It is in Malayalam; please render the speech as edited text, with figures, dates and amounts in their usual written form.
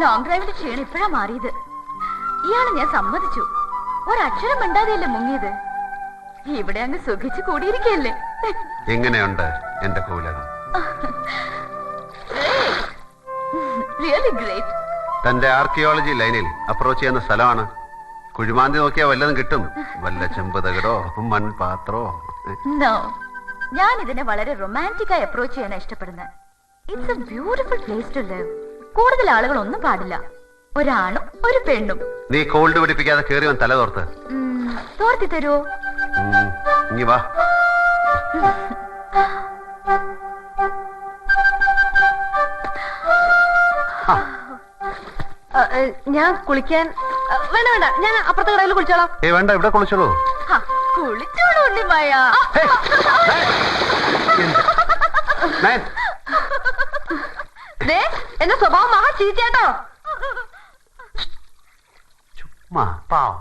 ലോങ് ഡ്രൈവിന്റെ ക്ഷീണം ഇപ്പോഴാ മാറിയത്. ഇയാള് ഞാൻ സമ്മതിച്ചു. ഒരക്ഷരം മിണ്ടാതെയല്ലേ മുങ്ങിയത്. ഇവിടെ അങ്ങ് സുഖിച്ചു കൂടിയിരിക്കല്ലേ. എങ്ങനെയുണ്ട് എന്റെ കൂലകം? Really great. തന്റെ ആർക്കിയോളജി ലൈനിൽ അപ്രോച്ച് ചെയ്യുന്ന സ്ഥലമാണ്. കുഴിമാന്തി നോക്കിയാൽ വല്ലതും കിട്ടും. വല്ല ചെമ്പുതകടോ മൺപാത്രോ. നോ, ഞാൻ ഇതിനെ വളരെ റൊമാൻറ്റിക് ആയി അപ്രോച്ച് ചെയ്യാൻ ഇഷ്ടപ്പെടുന്നത്. It's a beautiful place to live. കൂടുതൽ ആളുകൾ ഒന്നും പാടില്ല. ഒരാണും ഒരു പെണ്ണും. നീ കോൾഡ് പിടിപ്പിക്കാതെ കേറി വൻ തല തോർത്ത്. തോർത്തി തരുവോ? ഇനി വാ. ഞാൻ കുളിക്കാൻ വേണ്ട വേണ്ട, ഞാൻ അപ്പുറത്തെ കടയിൽ കുളിച്ചോളാം. വേണ്ട, ഇവിടെ കുളിച്ചോളൂ. കുളിച്ചോളൂ ഉണ്ണിമായ. എന്റെ സ്വഭാവം മഹാ ചീച്ചേട്ടോ. ചുമ്മാ പാവം.